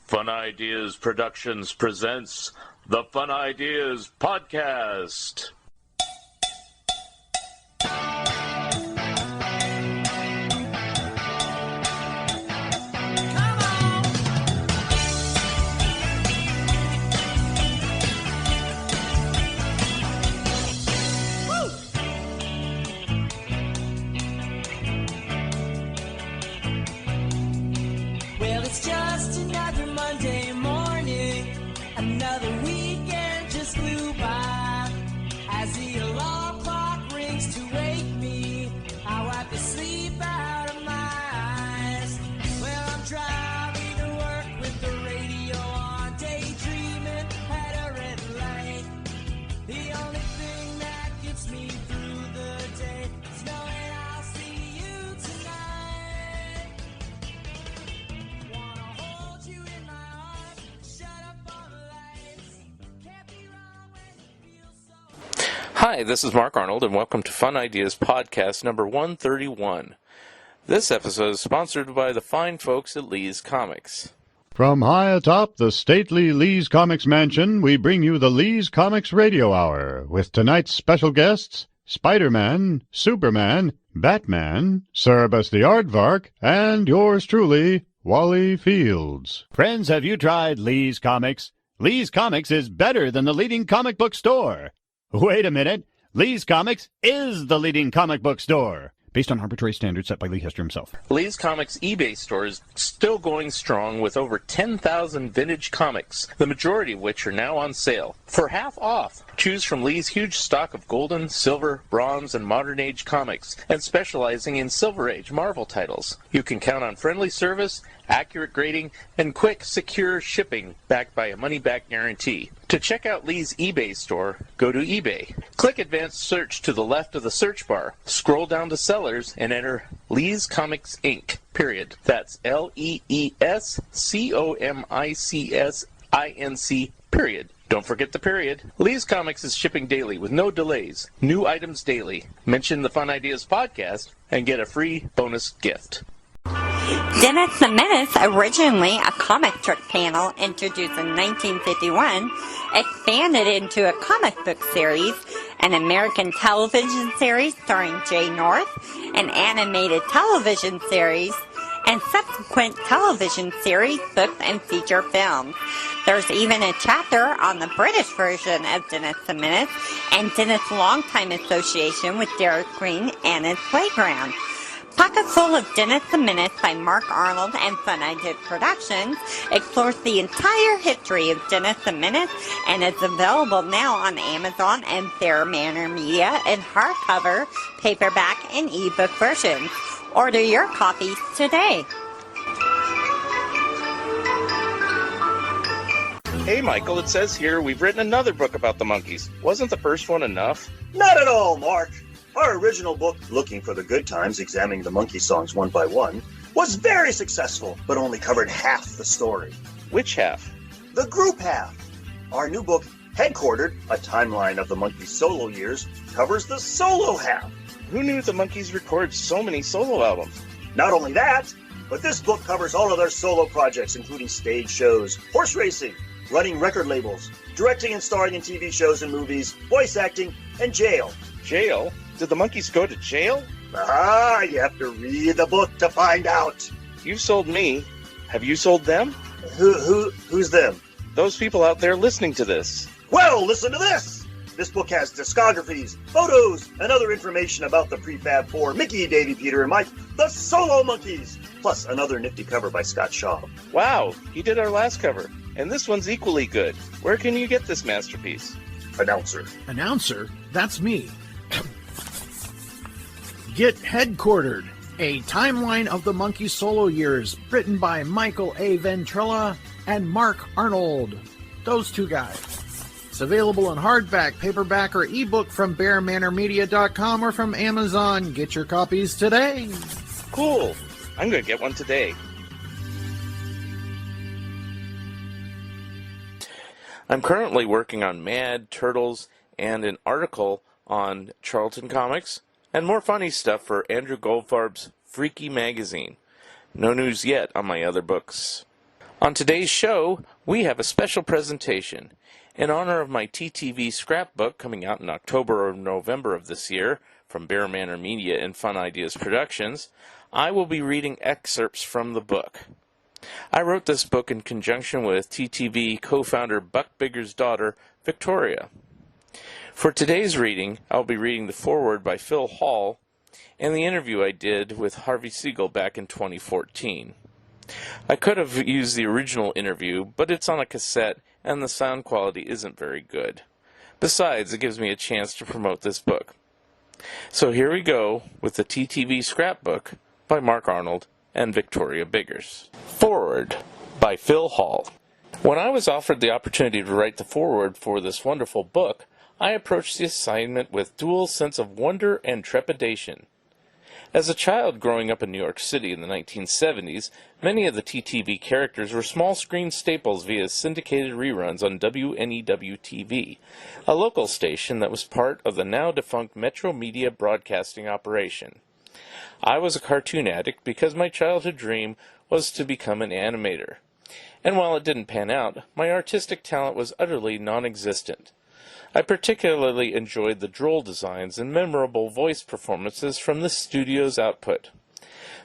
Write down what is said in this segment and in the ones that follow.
Fun Ideas Productions presents the Fun Ideas Podcast. Well, it's just another Monday morning, another weekend just flew by. As the alarm clock rings to wake me, I wipe the sleep out of my eyes. Well, I'm driving to work with the radio on, daydreaming at a red light. The only thing that gets me through the day is knowing I'll see you tonight. Wanna hold you in my arms, shut up all the lights. Can't be wrong when you feel so. Hi, this is Mark Arnold, and welcome to Fun Ideas Podcast number 131. This episode is sponsored by the fine folks at Lee's Comics. From high atop the stately Lee's Comics Mansion, we bring you the Lee's Comics Radio Hour, with tonight's special guests, Spider-Man, Superman, Batman, Cerebus the Aardvark, and yours truly, Wally Fields. Friends, have you tried Lee's Comics? Lee's Comics is better than the leading comic book store. Wait a minute. Lee's Comics is the leading comic book store, based on arbitrary standards set by Lee Hester himself. Lee's Comics eBay store is still going strong with over 10,000 vintage comics, the majority of which are now on sale. For half off, choose from Lee's huge stock of golden, silver, bronze, and modern age comics, and specializing in Silver Age Marvel titles. You can count on friendly service, accurate grading, and quick, secure shipping backed by a money-back guarantee. To check out Lee's eBay store, go to eBay. Click Advanced Search to the left of the search bar. Scroll down to Sellers and enter Lee's Comics Inc. Period. That's LeesComics period. Don't forget the period. Lee's Comics is shipping daily with no delays. New items daily. Mention the Fun Ideas Podcast and get a free bonus gift. Dennis the Menace, originally a comic strip panel introduced in 1951, expanded into a comic book series, an American television series starring Jay North, an animated television series, and subsequent television series, books, and feature films. There's even a chapter on the British version of Dennis the Menace and Dennis' longtime association with Derek Green and his playground. Pocketful of Dennis the Menace by Mark Arnold and Fun Ideas Productions explores the entire history of Dennis the Menace and is available now on Amazon and Bear Manor Media in hardcover, paperback, and ebook versions. Order your copies today. Hey Michael, it says here we've written another book about the monkeys. Wasn't the first one enough? Not at all, Mark. Our original book, Looking for the Good Times, examining the monkey songs one by one, was very successful, but only covered half the story. Which half? The group half. Our new book, Headquartered, a timeline of the Monkees' solo years, covers the solo half. Who knew the Monkees recorded so many solo albums? Not only that, but this book covers all of their solo projects, including stage shows, horse racing, running record labels, directing and starring in TV shows and movies, voice acting, and jail. Jail? Did the Monkees go to jail? Ah, you have to read the book to find out. You've sold me. Have you sold them? Who's them? Those people out there listening to this. Well, listen to this. This book has discographies, photos, and other information about the Prefab Four, Mickey, Davey, Peter, and Mike, the Solo Monkees, plus another nifty cover by Scott Shaw. Wow, he did our last cover. And this one's equally good. Where can you get this masterpiece? Announcer. Announcer? That's me. Get Headquartered, a timeline of the Monkees' solo years, written by Michael A. Ventrella and Mark Arnold. Those two guys. It's available in hardback, paperback, or ebook from BearManorMedia.com or from Amazon. Get your copies today. Cool. I'm going to get one today. I'm currently working on Mad Turtles and an article on Charlton Comics and more funny stuff for Andrew Goldfarb's Freaky Magazine. No news yet on my other books. On today's show, we have a special presentation. In honor of my TTV scrapbook coming out in October or November of this year from Bear Manor Media and Fun Ideas Productions, I will be reading excerpts from the book. I wrote this book in conjunction with TTV co-founder Buck Bigger's daughter, Victoria. For today's reading, I'll be reading the foreword by Phil Hall and the interview I did with Harvey Siegel back in 2014. I could have used the original interview, but it's on a cassette and the sound quality isn't very good. Besides, it gives me a chance to promote this book. So here we go with the TTV scrapbook by Mark Arnold and Victoria Biggers. Foreword by Phil Hall. When I was offered the opportunity to write the foreword for this wonderful book, I approached the assignment with dual sense of wonder and trepidation. As a child growing up in New York City in the 1970s, many of the TTV characters were small-screen staples via syndicated reruns on WNEW-TV, a local station that was part of the now-defunct Metro Media broadcasting operation. I was a cartoon addict because my childhood dream was to become an animator. And while it didn't pan out, my artistic talent was utterly non-existent. I particularly enjoyed the droll designs and memorable voice performances from the studio's output.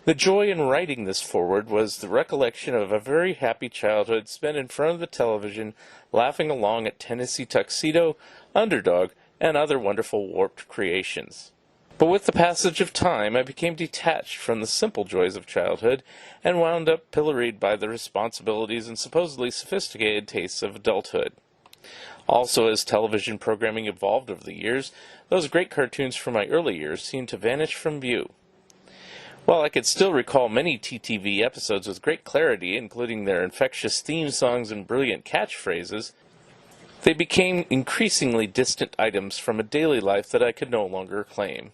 The joy in writing this foreword was the recollection of a very happy childhood spent in front of the television, laughing along at Tennessee Tuxedo, Underdog, and other wonderful warped creations. But with the passage of time, I became detached from the simple joys of childhood and wound up pilloried by the responsibilities and supposedly sophisticated tastes of adulthood. Also, as television programming evolved over the years, those great cartoons from my early years seemed to vanish from view. While I could still recall many TTV episodes with great clarity, including their infectious theme songs and brilliant catchphrases, they became increasingly distant items from a daily life that I could no longer claim.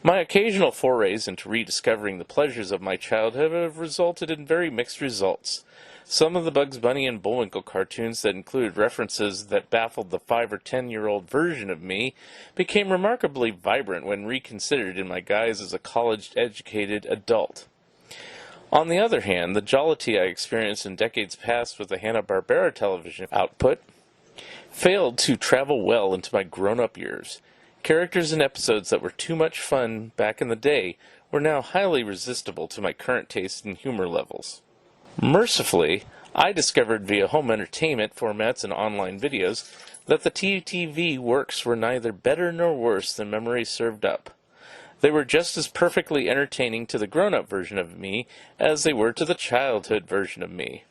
My occasional forays into rediscovering the pleasures of my childhood have resulted in very mixed results. Some of the Bugs Bunny and Bullwinkle cartoons that included references that baffled the 5 or 10-year-old version of me became remarkably vibrant when reconsidered in my guise as a college-educated adult. On the other hand, the jollity I experienced in decades past with the Hanna-Barbera television output failed to travel well into my grown-up years. Characters and episodes that were too much fun back in the day were now highly resistible to my current taste and humor levels. Mercifully, I discovered via home entertainment formats and online videos that the TTV works were neither better nor worse than memory served up. They were just as perfectly entertaining to the grown-up version of me as they were to the childhood version of me.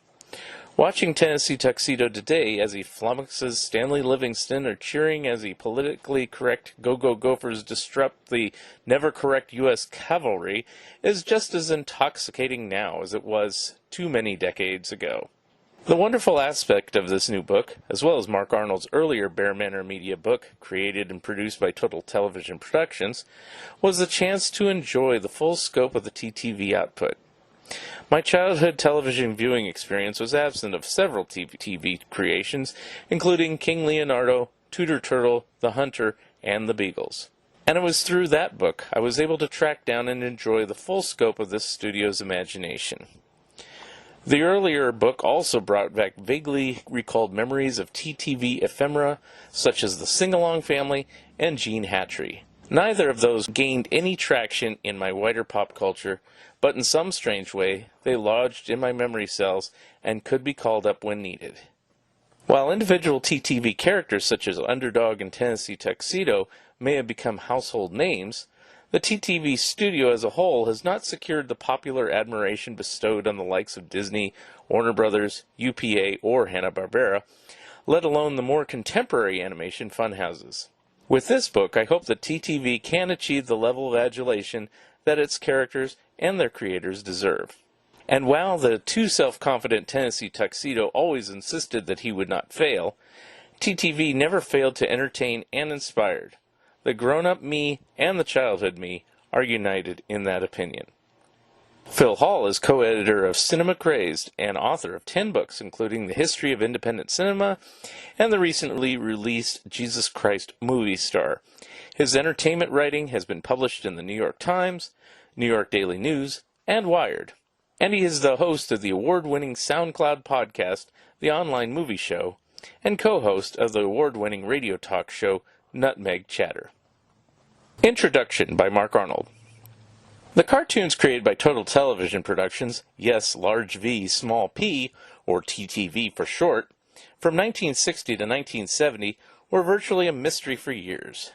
Watching Tennessee Tuxedo today as he flummoxes Stanley Livingston or cheering as the politically correct Go-Go Gophers disrupt the never-correct U.S. cavalry is just as intoxicating now as it was too many decades ago. The wonderful aspect of this new book, as well as Mark Arnold's earlier Bear Manor Media book, created and produced by Total Television Productions, was the chance to enjoy the full scope of the TTV output. My childhood television viewing experience was absent of several TV creations, including King Leonardo, Tudor Turtle, The Hunter, and The Beagles. And it was through that book I was able to track down and enjoy the full scope of this studio's imagination. The earlier book also brought back vaguely recalled memories of TTV ephemera, such as The Sing-Along Family and Gene Hatchery. Neither of those gained any traction in my wider pop culture, but in some strange way, they lodged in my memory cells and could be called up when needed. While individual TTV characters such as Underdog and Tennessee Tuxedo may have become household names, the TTV studio as a whole has not secured the popular admiration bestowed on the likes of Disney, Warner Brothers, UPA, or Hanna-Barbera, let alone the more contemporary animation funhouses. With this book, I hope that TTV can achieve the level of adulation that its characters and their creators deserve. And while the too self-confident Tennessee Tuxedo always insisted that he would not fail, TTV never failed to entertain and inspire. The grown-up me and the childhood me are united in that opinion. Phil Hall is co-editor of Cinema Crazed and author of 10 books, including The History of Independent Cinema and the recently released Jesus Christ Movie Star. His entertainment writing has been published in the New York Times, New York Daily News, and Wired. and he is the host of the award-winning SoundCloud podcast, The Online Movie Show, and co-host of the award-winning radio talk show, Nutmeg Chatter. Introduction by Mark Arnold. The cartoons created by Total Television Productions, yes, large V, small p, or TTV for short, from 1960 to 1970 were virtually a mystery for years.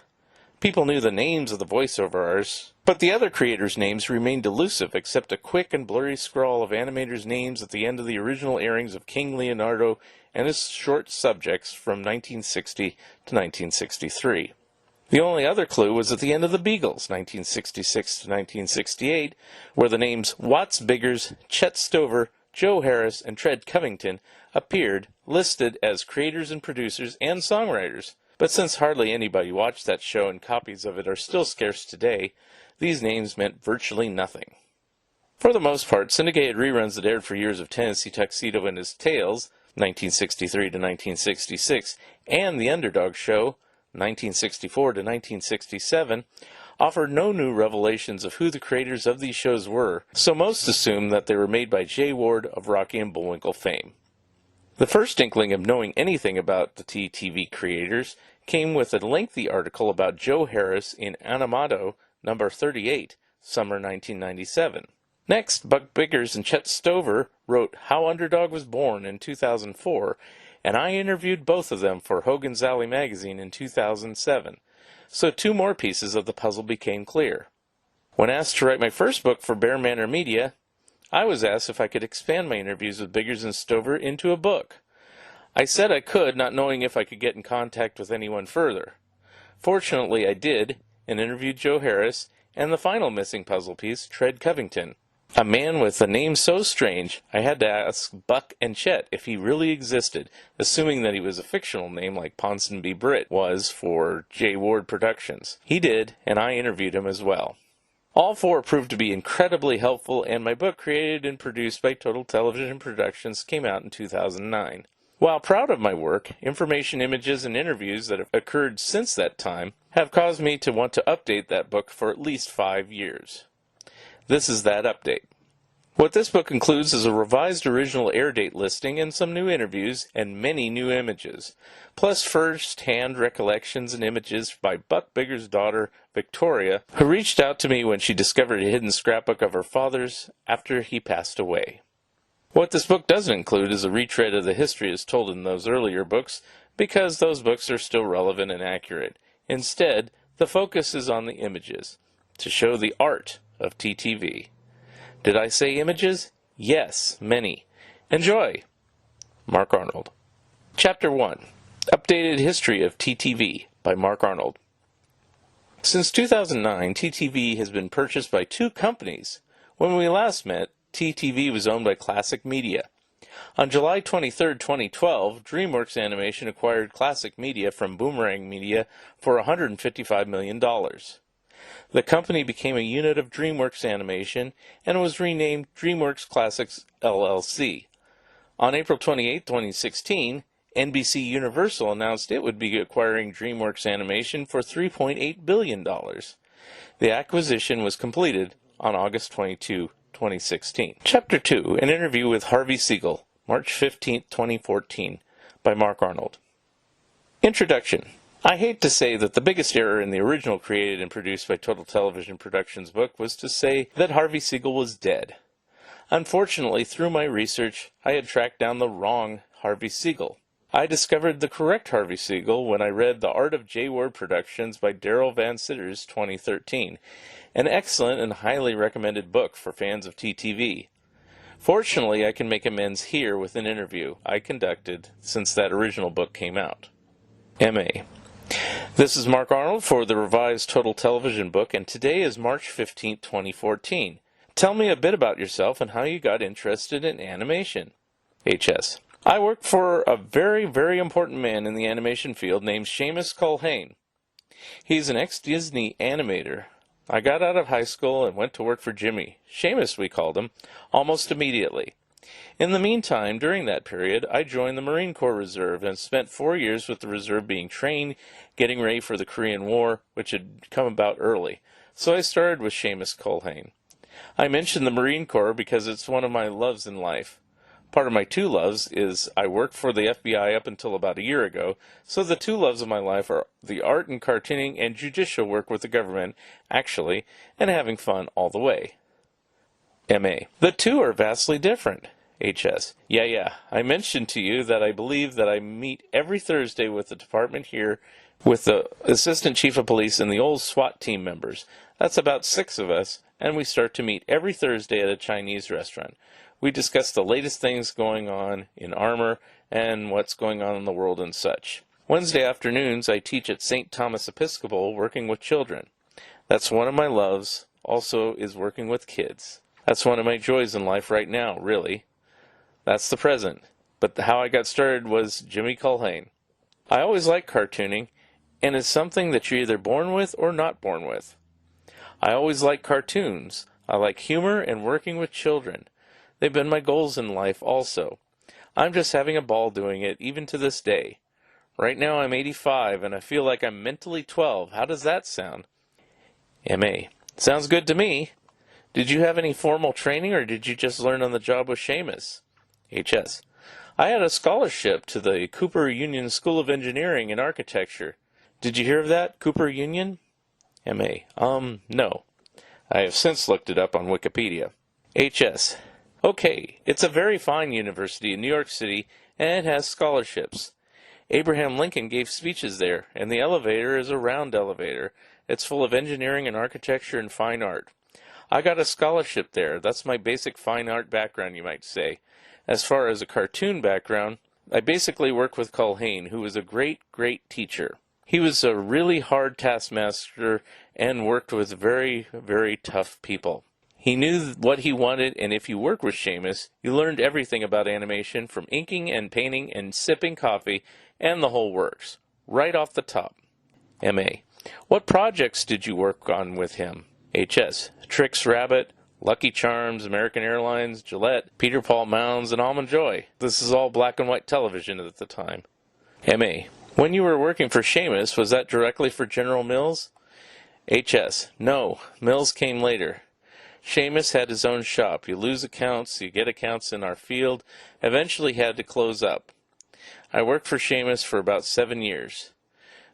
People knew the names of the voiceover artists, but the other creators' names remained elusive except a quick and blurry scrawl of animators' names at the end of the original airings of King Leonardo and his short subjects from 1960 to 1963. The only other clue was at the end of The Beagles, 1966 to 1968, where the names Watts Biggers, Chet Stover, Joe Harris, and Tread Covington appeared, listed as creators and producers and songwriters. But since hardly anybody watched that show and copies of it are still scarce today, these names meant virtually nothing. For the most part, syndicated reruns that aired for years of Tennessee Tuxedo and His Tales, 1963 to 1966, and The Underdog Show, 1964 to 1967, offered no new revelations of who the creators of these shows were, so most assumed that they were made by Jay Ward of Rocky and Bullwinkle fame. The first inkling of knowing anything about the TTV creators came with a lengthy article about Joe Harris in Animado, number 38, summer 1997. Next, Buck Biggers and Chet Stover wrote How Underdog Was Born in 2004, and I interviewed both of them for Hogan's Alley magazine in 2007, so two more pieces of the puzzle became clear. When asked to write my first book for Bear Manor Media, I was asked if I could expand my interviews with Biggers and Stover into a book. I said I could, not knowing if I could get in contact with anyone further. Fortunately, I did, and interviewed Joe Harris, and the final missing puzzle piece, Tread Covington. A man with a name so strange, I had to ask Buck and Chet if he really existed, assuming that he was a fictional name like Ponsonby Britt was for Jay Ward Productions. He did, and I interviewed him as well. All four proved to be incredibly helpful, and my book, created and produced by Total Television Productions, came out in 2009. While proud of my work, information, images, and interviews that have occurred since that time have caused me to want to update that book for at least 5 years. This is that update. What this book includes is a revised original air date listing and some new interviews and many new images, plus first-hand recollections and images by Buck Biggers' daughter, Victoria, who reached out to me when she discovered a hidden scrapbook of her father's after he passed away. What this book doesn't include is a retread of the history as told in those earlier books, because those books are still relevant and accurate. Instead, the focus is on the images, to show the art of TTV. Did I say images? Yes, many. Enjoy! Mark Arnold. Chapter 1. Updated History of TTV by Mark Arnold. Since 2009, TTV has been purchased by two companies. When we last met, TTV was owned by Classic Media. On July 23, 2012, DreamWorks Animation acquired Classic Media from Boomerang Media for $155 million. The company became a unit of DreamWorks Animation and was renamed DreamWorks Classics LLC. On April 28, 2016, NBC Universal announced it would be acquiring DreamWorks Animation for $3.8 billion. The acquisition was completed on August 22, 2016. Chapter 2, an interview with Harvey Siegel, March 15, 2014, by Mark Arnold. Introduction. I hate to say that the biggest error in the original created and produced by Total Television Productions book was to say that Harvey Siegel was dead. Unfortunately, through my research, I had tracked down the wrong Harvey Siegel. I discovered the correct Harvey Siegel when I read The Art of Jay Ward Productions by Daryl Van Citters, 2013, an excellent and highly recommended book for fans of TTV. Fortunately, I can make amends here with an interview I conducted since that original book came out. M.A. This is Mark Arnold for the revised Total Television book, and today is March 15, 2014. Tell me a bit about yourself and how you got interested in animation. H.S. I work for a very, very important man in the animation field named Seamus Culhane. He's an ex-Disney animator. I got out of high school and went to work for Jimmy, Seamus we called him, almost immediately. In the meantime, during that period, I joined the Marine Corps Reserve and spent 4 years with the Reserve being trained, getting ready for the Korean War, which had come about early. So I started with Seamus Culhane. I mentioned the Marine Corps because it's one of my loves in life. Part of my two loves is I worked for the FBI up until about a year ago, so the two loves of my life are the art and cartooning and judicial work with the government, actually, and having fun all the way. M.A. The two are vastly different. H.S. Yeah. I mentioned to you that I believe that I meet every Thursday with the department here with the Assistant Chief of Police and the old SWAT team members. That's about 6 of us, and we start to meet every Thursday at a Chinese restaurant. We discuss the latest things going on in armor and what's going on in the world and such. Wednesday afternoons, I teach at St. Thomas Episcopal working with children. That's one of my loves, also is working with kids. That's one of my joys in life right now, really. That's the present. But how I got started was Jimmy Culhane. I always liked cartooning, and it's something that you're either born with or not born with. I always like cartoons. I like humor and working with children. They've been my goals in life also. I'm just having a ball doing it, even to this day. Right now I'm 85, and I feel like I'm mentally 12. How does that sound? M.A. Sounds good to me. Did you have any formal training, or did you just learn on the job with Seamus? H.S. I had a scholarship to the Cooper Union School of Engineering and Architecture. Did you hear of that, Cooper Union? M.A. No. I have since looked it up on Wikipedia. H.S. Okay, it's a very fine university in New York City, and has scholarships. Abraham Lincoln gave speeches there, and the elevator is a round elevator. It's full of engineering and architecture and fine art. I got a scholarship there. That's my basic fine art background, you might say. As far as a cartoon background, I basically worked with Culhane, who was a great teacher. He was a really hard taskmaster and worked with very, very tough people. He knew what he wanted, and if you work with Seamus, you learned everything about animation, from inking and painting and sipping coffee and the whole works, right off the top. M.A. What projects did you work on with him? H.S. Trix Rabbit, Lucky Charms, American Airlines, Gillette, Peter Paul Mounds, and Almond Joy. This is all black and white television at the time. M.A. When you were working for Seamus, was that directly for General Mills? H.S. No, Mills came later. Seamus had his own shop. You lose accounts, you get accounts in our field. Eventually had to close up. I worked for Seamus for about 7 years.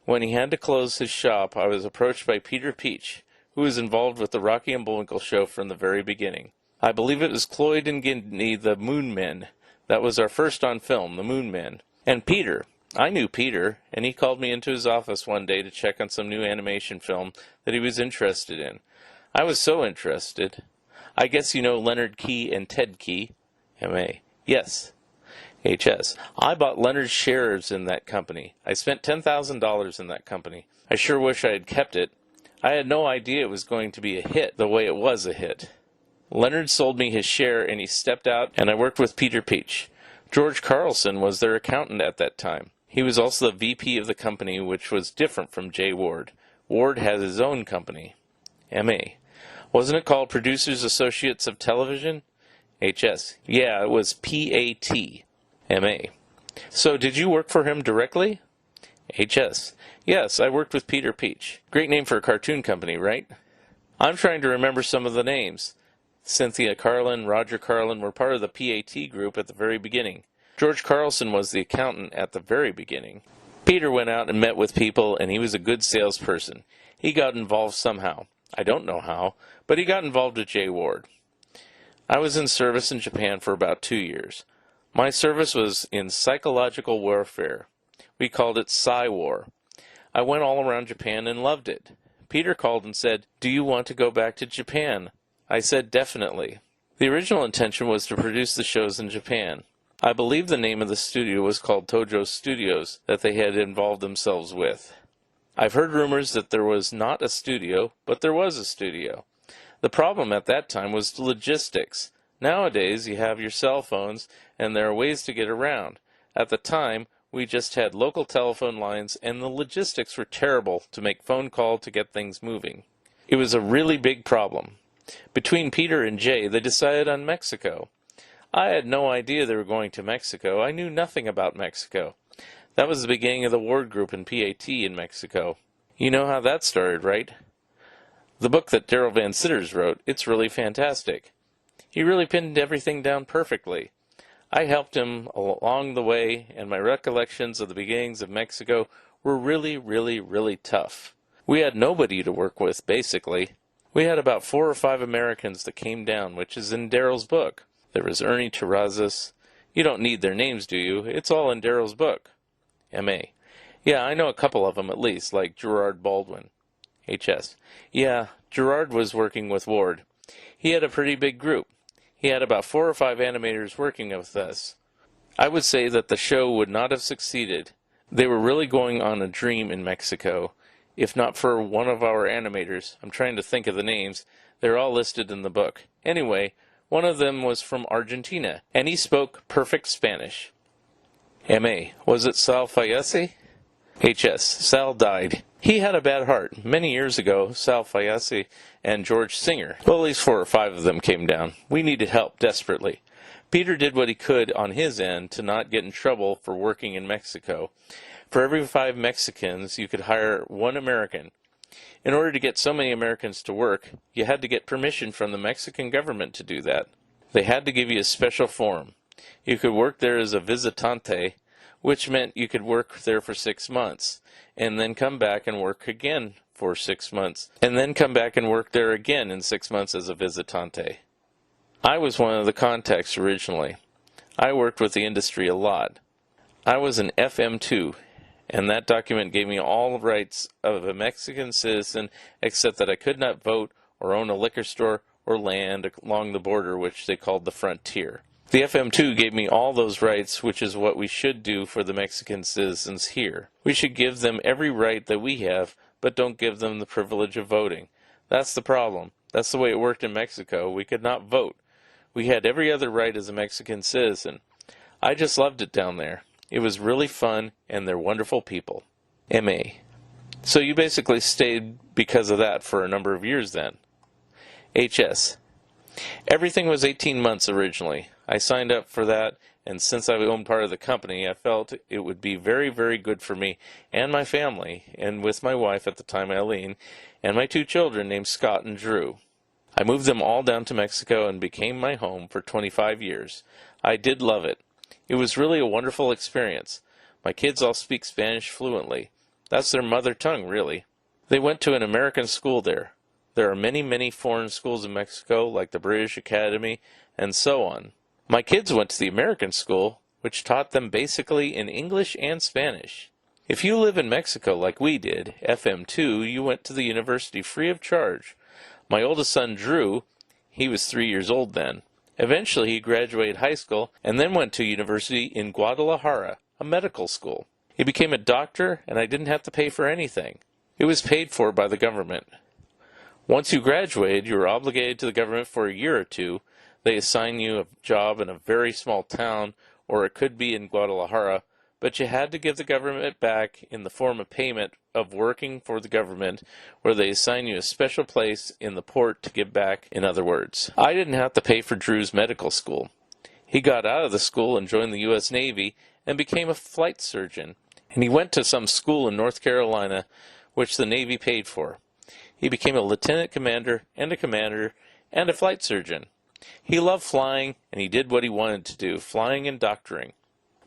When he had to close his shop, I was approached by Peter Peach, who was involved with the Rocky and Bullwinkle show from the very beginning. I believe it was Cloyd and Gindney, the Moon Men. That was our first on film, the Moon Men. And Peter. I knew Peter, and he called me into his office one day to check on some new animation film that he was interested in. I was so interested. I guess you know Leonard Key and Ted Key. M.A. Yes. H.S. I bought Leonard's shares in that company. I spent $10,000 in that company. I sure wish I had kept it. I had no idea it was going to be a hit the way it was a hit. Leonard sold me his share and he stepped out, and I worked with Peter Peach. George Carlson was their accountant at that time. He was also the VP of the company, which was different from Jay Ward. Ward has his own company. M.A. Wasn't it called Producers Associates of Television? H.S. Yeah, it was P.A.T. M.A. So did you work for him directly? H.S. Yes, I worked with Peter Peach. Great name for a cartoon company, right? I'm trying to remember some of the names. Cynthia Carlin, Roger Carlin were part of the PAT group at the very beginning. George Carlson was the accountant at the very beginning. Peter went out and met with people, and he was a good salesperson. He got involved somehow. I don't know how, but he got involved with Jay Ward. I was in service in Japan for about 2 years. My service was in psychological warfare. We called it Psy-War. I went all around Japan and loved it. Peter called and said, "Do you want to go back to Japan?" I said, "Definitely." The original intention was to produce the shows in Japan. I believe the name of the studio was called Tojo Studios, that they had involved themselves with. I've heard rumors that there was not a studio, but there was a studio. The problem at that time was the logistics. Nowadays, you have your cell phones, and there are ways to get around. At the time, we just had local telephone lines, and the logistics were terrible to make phone call to get things moving. It was a really big problem. Between Peter and Jay, they decided on Mexico. I had no idea they were going to Mexico. I knew nothing about Mexico. That was the beginning of the Ward Group and PAT in Mexico. You know how that started, right? The book that Daryl Van Sitters wrote, it's really fantastic. He really pinned everything down perfectly. I helped him along the way, and my recollections of the beginnings of Mexico were really, really, really tough. We had nobody to work with, basically. We had about 4 or 5 Americans that came down, which is in Daryl's book. There was Ernie Terrazas. You don't need their names, do you? It's all in Daryl's book. M.A. Yeah, I know a couple of them at least, like Gerard Baldwin. H.S. Yeah, Gerard was working with Ward. He had a pretty big group. He had about 4 or 5 animators working with us. I would say that the show would not have succeeded. They were really going on a dream in Mexico. If not for one of our animators, I'm trying to think of the names, they're all listed in the book. Anyway, one of them was from Argentina, and he spoke perfect Spanish. M.A. Was it Sal Fayese? H.S. Sal died. He had a bad heart. Many years ago, Sal Fayese and George Singer, well, at least 4 or 5 of them came down. We needed help desperately. Peter did what he could on his end to not get in trouble for working in Mexico. For every 5 Mexicans, you could hire 1 American. In order to get so many Americans to work, you had to get permission from the Mexican government to do that. They had to give you a special form. You could work there as a visitante, which meant you could work there for 6 months, and then come back and work again for 6 months, and then come back and work there again in 6 months as a visitante. I was one of the contacts originally. I worked with the industry a lot. I was an FM2, and that document gave me all rights of a Mexican citizen except that I could not vote or own a liquor store or land along the border, which they called the frontier. The FM2 gave me all those rights, which is what we should do for the Mexican citizens here. We should give them every right that we have, but don't give them the privilege of voting. That's the problem. That's the way it worked in Mexico. We could not vote. We had every other right as a Mexican citizen. I just loved it down there. It was really fun, and they're wonderful people. M.A. So you basically stayed because of that for a number of years then. H.S. Everything was 18 months originally. I signed up for that, and since I owned part of the company, I felt it would be very, very good for me and my family, and with my wife at the time, Eileen, and my 2 children named Scott and Drew. I moved them all down to Mexico and became my home for 25 years. I did love it. It was really a wonderful experience. My kids all speak Spanish fluently. That's their mother tongue, really. They went to an American school there. There are many, many foreign schools in Mexico, like the British Academy, and so on. My kids went to the American school, which taught them basically in English and Spanish. If you live in Mexico like we did, FM2, you went to the university free of charge. My oldest son, Drew, he was 3 years old then. Eventually, he graduated high school and then went to university in Guadalajara, a medical school. He became a doctor, and I didn't have to pay for anything. It was paid for by the government. Once you graduated, you were obligated to the government for a year or 2. They assign you a job in a very small town, or it could be in Guadalajara, but you had to give the government back in the form of payment of working for the government, where they assign you a special place in the port to give back, in other words. I didn't have to pay for Drew's medical school. He got out of the school and joined the U.S. Navy and became a flight surgeon, and he went to some school in North Carolina, which the Navy paid for. He became a lieutenant commander and a flight surgeon. He loved flying, and he did what he wanted to do, flying and doctoring.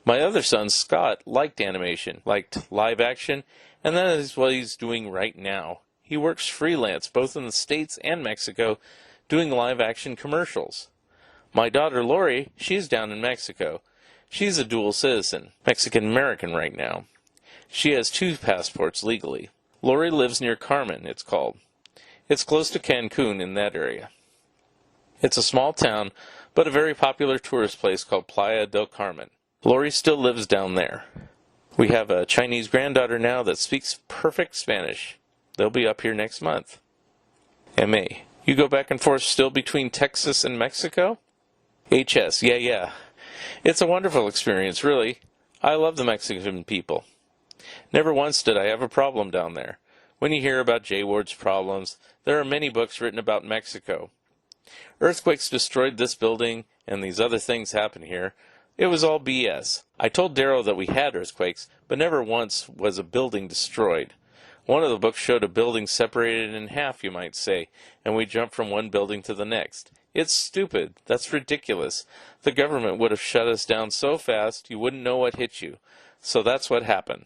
My other son, Scott, liked animation, liked live action, and that is what he's doing right now. He works freelance, both in the States and Mexico, doing live action commercials. My daughter, Lori, she's down in Mexico. She's a dual citizen, Mexican-American right now. She has 2 passports legally. Lori lives near Carmen, it's called. It's close to Cancun in that area. It's a small town, but a very popular tourist place called Playa del Carmen. Lori still lives down there. We have a Chinese granddaughter now that speaks perfect Spanish. They'll be up here next month. M.A. You go back and forth still between Texas and Mexico? H.S. Yeah. It's a wonderful experience, really. I love the Mexican people. Never once did I have a problem down there. When you hear about Jay Ward's problems, there are many books written about Mexico. Earthquakes destroyed this building, and these other things happen here. It was all BS. I told Daryl that we had earthquakes, but never once was a building destroyed. One of the books showed a building separated in half, you might say, and we jumped from one building to the next. It's stupid. That's ridiculous. The government would have shut us down so fast you wouldn't know what hit you. So that's what happened.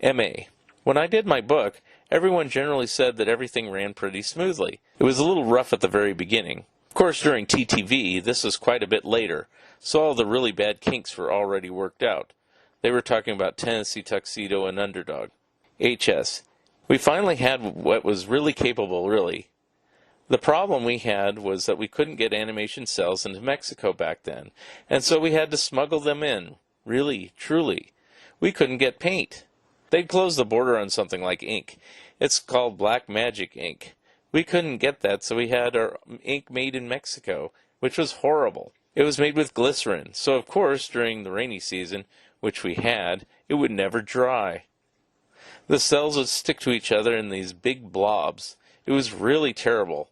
M.A. When I did my book, everyone generally said that everything ran pretty smoothly. It was a little rough at the very beginning. Of course, during TTV, this was quite a bit later, so all the really bad kinks were already worked out. They were talking about Tennessee Tuxedo and Underdog. H.S. We finally had what was really capable, really. The problem we had was that we couldn't get animation cells into Mexico back then, and so we had to smuggle them in. Really, truly. We couldn't get paint. They'd close the border on something like ink. It's called Black Magic ink. We couldn't get that, so we had our ink made in Mexico, which was horrible. It was made with glycerin, so of course, during the rainy season, which we had, it would never dry. The cells would stick to each other in these big blobs. It was really terrible.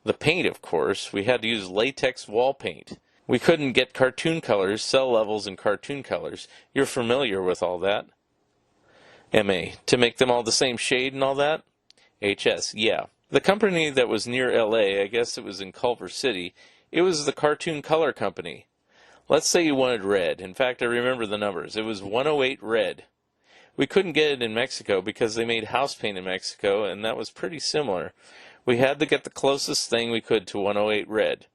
The paint, of course, we had to use latex wall paint. We couldn't get cartoon colors, cell levels, and cartoon colors. You're familiar with all that. M.A. To make them all the same shade and all that? H.S. Yeah. The company that was near L.A., I guess it was in Culver City, it was the Cartoon Color Company. Let's say you wanted red. In fact, I remember the numbers. It was 108 red. We couldn't get it in Mexico because they made house paint in Mexico, and that was pretty similar. We had to get the closest thing we could to 108 red.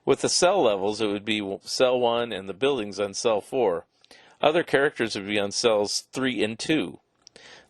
With the cell levels, it would be cell 1 and the buildings on cell 4. Other characters would be on cells 3 and 2.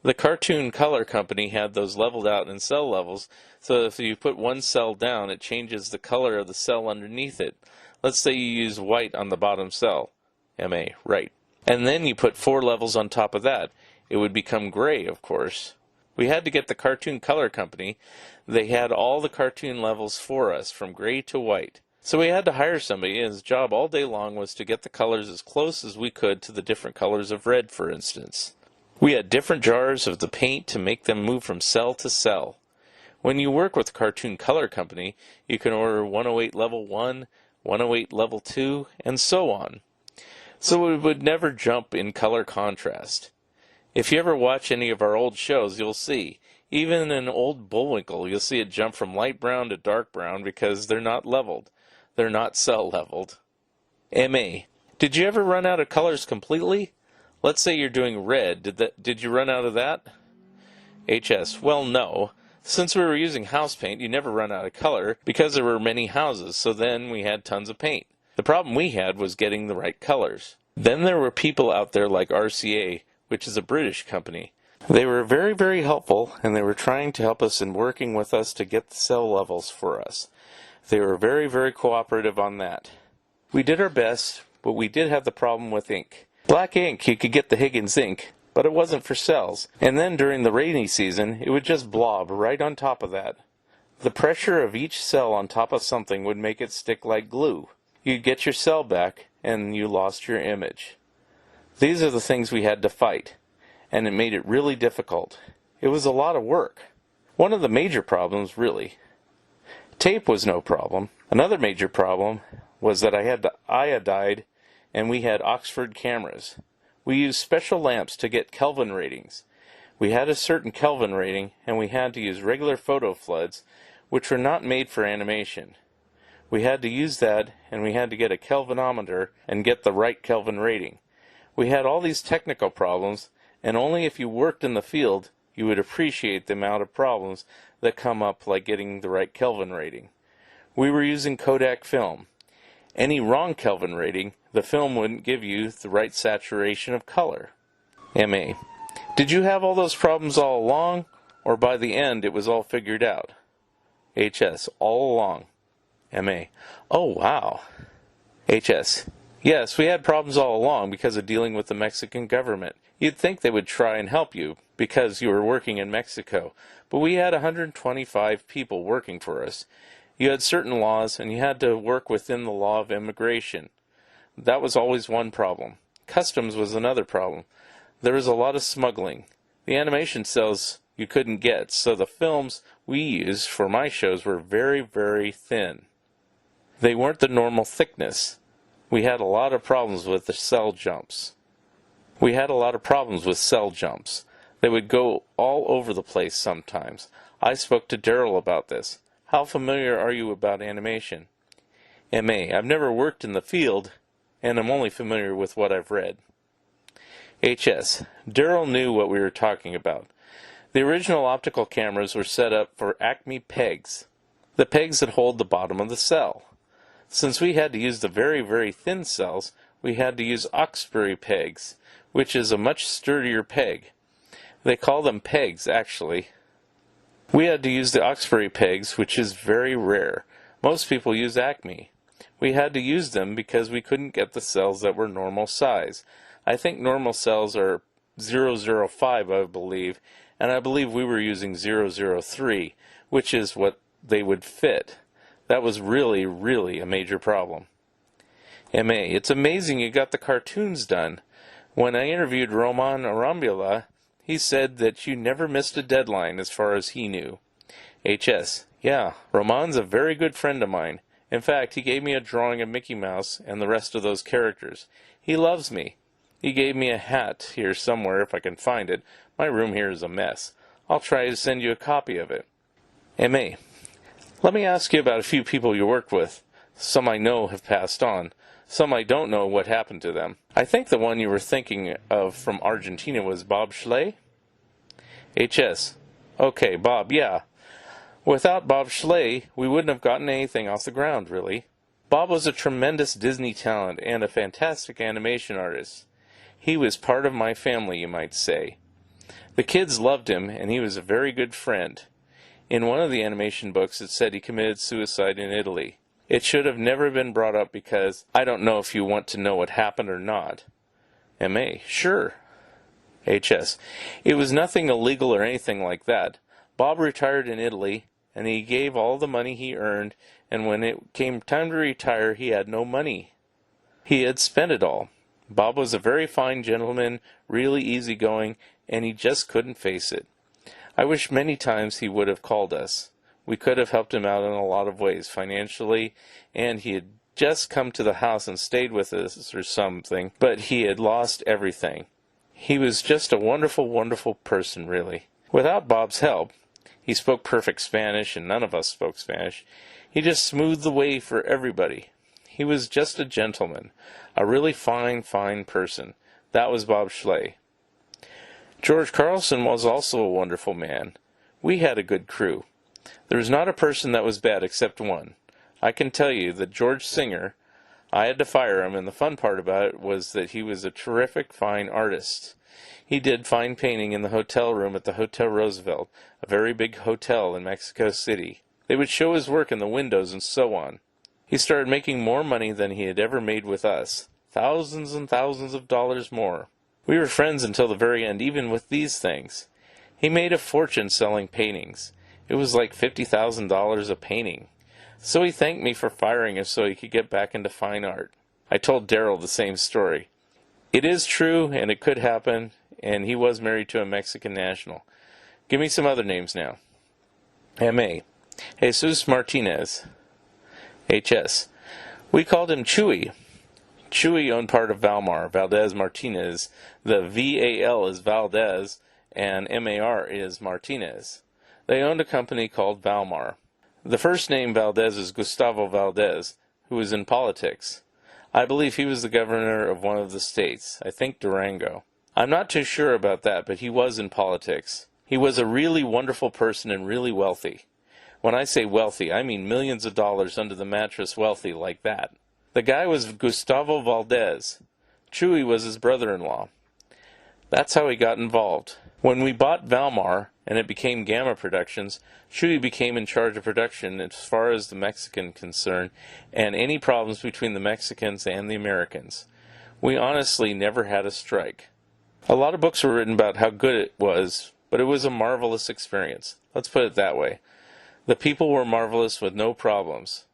The Cartoon Color Company had those leveled out in cell levels, so if you put one cell down, it changes the color of the cell underneath it. Let's say you use white on the bottom cell. M.A. Right. And then you put 4 levels on top of that. It would become gray, of course. We had to get the Cartoon Color Company. They had all the cartoon levels for us, from gray to white. So we had to hire somebody, and his job all day long was to get the colors as close as we could to the different colors of red, for instance. We had different jars of the paint to make them move from cell to cell. When you work with the Cartoon Color Company, you can order 108 level 1, 108 level 2, and so on. So it would never jump in color contrast. If you ever watch any of our old shows, you'll see. Even in old Bullwinkle, you'll see it jump from light brown to dark brown because they're not leveled. They're not cell leveled. M.A. Did you ever run out of colors completely? Let's say you're doing red. Did you run out of that? H.S. Well, no. Since we were using house paint, you never run out of color because there were many houses, so then we had tons of paint. The problem we had was getting the right colors. Then there were people out there like RCA, which is a British company. They were very, very helpful, and they were trying to help us in working with us to get the cell levels for us. They were very, very cooperative on that. We did our best, but we did have the problem with ink. Black ink, you could get the Higgins ink, but it wasn't for cells. And then during the rainy season, it would just blob right on top of that. The pressure of each cell on top of something would make it stick like glue. You'd get your cell back, and you lost your image. These are the things we had to fight, and it made it really difficult. It was a lot of work. One of the major problems, really. Tape was no problem. Another major problem was that I had the iodide, and we had Oxford cameras. We used special lamps to get Kelvin ratings. We had a certain Kelvin rating, and we had to use regular photo floods, which were not made for animation. We had to use that, and we had to get a Kelvinometer and get the right Kelvin rating. We had all these technical problems, and only if you worked in the field, you would appreciate the amount of problems that come up, like getting the right Kelvin rating. We were using Kodak film. Any wrong Kelvin rating, the film wouldn't give you the right saturation of color. M.A. Did you have all those problems all along, or by the end it was all figured out? H.S. All along. M.A. Oh, wow. H.S. Yes, we had problems all along because of dealing with the Mexican government. You'd think they would try and help you because you were working in Mexico, but we had 125 people working for us. You had certain laws, and you had to work within the law of immigration. That was always one problem. Customs was another problem. There was a lot of smuggling. The animation cells you couldn't get, so the films we used for my shows were very, very thin. They weren't the normal thickness. We had a lot of problems with the cell jumps. They would go all over the place sometimes. I spoke to Daryl about this. How familiar are you about animation? M.A. I've never worked in the field, and I'm only familiar with what I've read. H.S. Daryl knew what we were talking about. The original optical cameras were set up for Acme pegs, the pegs that hold the bottom of the cell. Since we had to use the very, very thin cells, we had to use Oxbury pegs, which is a much sturdier peg. They call them pegs, actually. We had to use the Oxbury pegs, which is very rare. Most people use Acme. We had to use them because we couldn't get the cells that were normal size. I think normal cells are 005, I believe, and I believe we were using 003, which is what they would fit. That was really, really a major problem. M.A. It's amazing you got the cartoons done. When I interviewed Roman Arambula, he said that you never missed a deadline as far as he knew. H.S. Yeah, Roman's a very good friend of mine. In fact, he gave me a drawing of Mickey Mouse and the rest of those characters. He loves me. He gave me a hat here somewhere if I can find it. My room here is a mess. I'll try to send you a copy of it. M.A. Let me ask you about a few people you worked with. Some I know have passed on. Some I don't know what happened to them. I think the one you were thinking of from Argentina was Bob Schley? H.S. Okay, Bob, yeah. Without Bob Schley, we wouldn't have gotten anything off the ground, really. Bob was a tremendous Disney talent and a fantastic animation artist. He was part of my family, you might say. The kids loved him, and he was a very good friend. In one of the animation books, it said he committed suicide in Italy. It should have never been brought up because I don't know if you want to know what happened or not. M.A. Sure. H.S. It was nothing illegal or anything like that. Bob retired in Italy, and he gave all the money he earned, and when it came time to retire, he had no money. He had spent it all. Bob was a very fine gentleman, really easygoing, and he just couldn't face it. I wish many times he would have called us. We could have helped him out in a lot of ways, financially, and he had just come to the house and stayed with us or something, but he had lost everything. He was just a wonderful, wonderful person, really. Without Bob's help, he spoke perfect Spanish, and none of us spoke Spanish. He just smoothed the way for everybody. He was just a gentleman, a really fine, fine person. That was Bob Schley. George Carlson was also a wonderful man. We had a good crew. There was not a person that was bad except one. I can tell you that George Singer, I had to fire him, and the fun part about it was that he was a terrific, fine artist. He did fine painting in the hotel room at the Hotel Roosevelt, a very big hotel in Mexico City. They would show his work in the windows and so on. He started making more money than he had ever made with us. Thousands and thousands of dollars more. We were friends until the very end, even with these things. He made a fortune selling paintings. It was like $50,000 a painting. So he thanked me for firing him so he could get back into fine art. I told Daryl the same story. It is true, and it could happen, and he was married to a Mexican national. Give me some other names now. M.A. Jesus Martinez. H.S. We called him Chewy. Chewy owned part of Valmar. Valdez Martinez. The V.A.L. is Valdez, and M.A.R. is Martinez. They owned a company called Valmar. The first name Valdez is Gustavo Valdez, who was in politics. I believe he was the governor of one of the states, I think Durango. I'm not too sure about that, but he was in politics. He was a really wonderful person and really wealthy. When I say wealthy, I mean millions of dollars under the mattress wealthy like that. The guy was Gustavo Valdez. Chewy was his brother-in-law. That's how he got involved. When we bought Valmar, and it became Gamma Productions, Chewy became in charge of production as far as the Mexican concern, and any problems between the Mexicans and the Americans. We honestly never had a strike. A lot of books were written about how good it was, but it was a marvelous experience. Let's put it that way. The people were marvelous with no problems.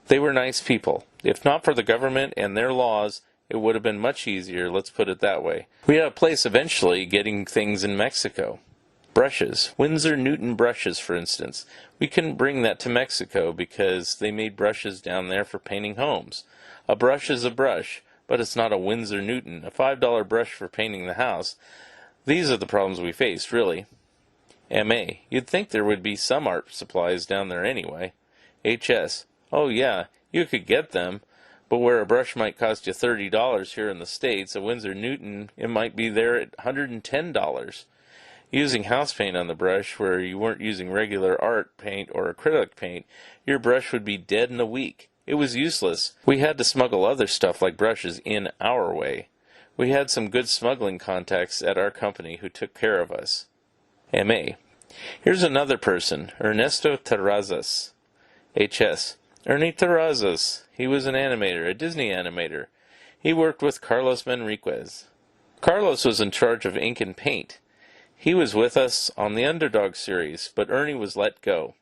They were nice people. If not for the government and their laws, it would have been much easier, let's put it that way. We had a place eventually getting things in Mexico. Brushes. Winsor Newton brushes, for instance. We couldn't bring that to Mexico because they made brushes down there for painting homes. A brush is a brush, but it's not a Winsor Newton. A $5 brush for painting the house, These are the problems we face, really. M.A. You'd think there would be some art supplies down there anyway. H.S. Oh yeah, you could get them, but where a brush might cost you $30 here in the States, at Winsor Newton it might be there at $110. Using house paint on the brush where you weren't using regular art paint or acrylic paint, your brush would be dead in a week. It was useless. We had to smuggle other stuff like brushes in our way. We had some good smuggling contacts at our company who took care of us. M.A. Here's another person, Ernesto Terrazas. H.S. Ernie Terrazas. He was an animator, a Disney animator. He worked with Carlos Manriquez. Carlos was in charge of ink and paint. He was with us on the Underdog series, but Ernie was let go.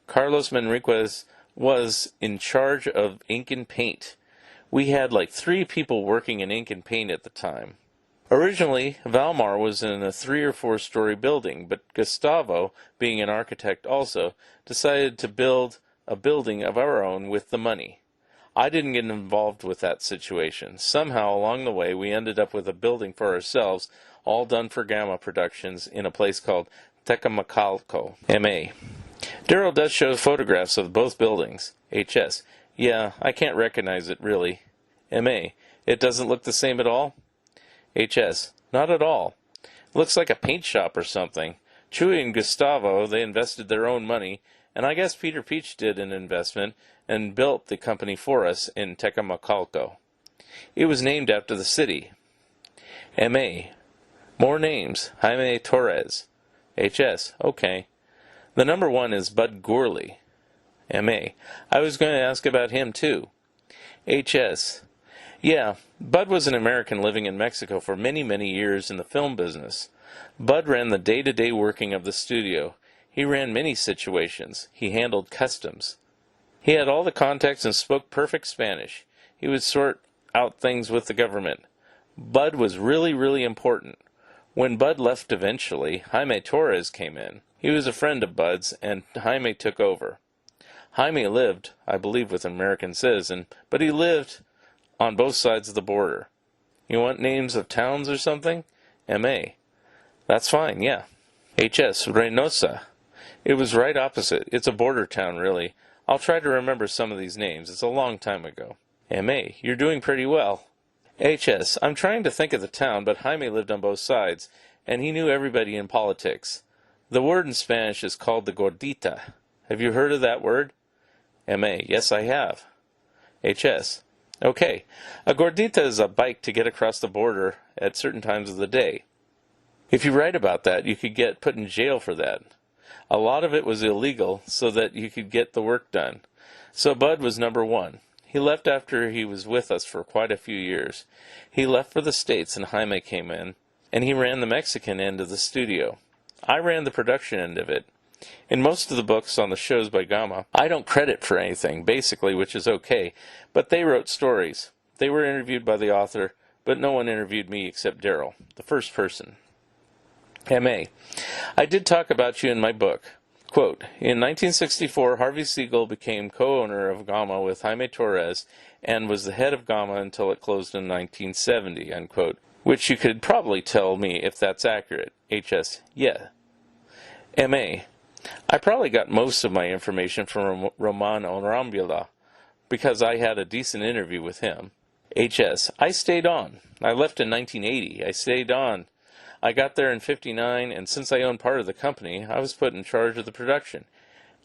Carlos Manriquez was in charge of ink and paint. We had like 3 people working in ink and paint at the time. Originally, Valmar was in a 3 or 4 story building, but Gustavo, being an architect also, decided to build a building of our own with the money. I didn't get involved with that situation. Somehow along the way we ended up with a building for ourselves, all done for Gamma Productions in a place called Tecamacalco. M.A. Daryl does show photographs of both buildings. H.S. Yeah, I can't recognize it really. M.A. It doesn't look the same at all? H.S. Not at all. It looks like a paint shop or something. Chuy and Gustavo, they invested their own money, and I guess Peter Peach did an investment and built the company for us in Tecamacalco. It was named after the city. M.A. More names. Jaime Torres. H.S. Okay. The number 1 is Bud Gourley. M.A. I was going to ask about him too. H.S. Yeah, Bud was an American living in Mexico for many, many years in the film business. Bud ran the day-to-day working of the studio. He ran many situations. He handled customs. He had all the contacts and spoke perfect Spanish. He would sort out things with the government. Bud was really, really important. When Bud left eventually, Jaime Torres came in. He was a friend of Bud's, and Jaime took over. Jaime lived, I believe, with an American citizen, but he lived on both sides of the border. You want names of towns or something? M.A. That's fine, yeah. H.S. Reynosa. It was right opposite. It's a border town, really. I'll try to remember some of these names. It's a long time ago. M.A. You're doing pretty well. H.S. I'm trying to think of the town, but Jaime lived on both sides, and he knew everybody in politics. The word in Spanish is called the gordita. Have you heard of that word? M.A. Yes, I have. H.S. Okay. A gordita is a bike to get across the border at certain times of the day. If you write about that, you could get put in jail for that. A lot of it was illegal so that you could get the work done. So Bud was number 1. He left after he was with us for quite a few years. He left for the States and Jaime came in, and he ran the Mexican end of the studio. I ran the production end of it. In most of the books on the shows by Gamma, I don't credit for anything, basically, which is okay, but they wrote stories. They were interviewed by the author, but no one interviewed me except Daryl, the first person. M.A. I did talk about you in my book. Quote, in 1964, Harvey Siegel became co-owner of Gamma with Jaime Torres and was the head of Gamma until it closed in 1970, unquote, which you could probably tell me if that's accurate. H.S. Yeah. M.A. I probably got most of my information from Roman Orambula because I had a decent interview with him. H.S. I stayed on. I left in 1980. I stayed on. I got there in 59, and since I owned part of the company, I was put in charge of the production.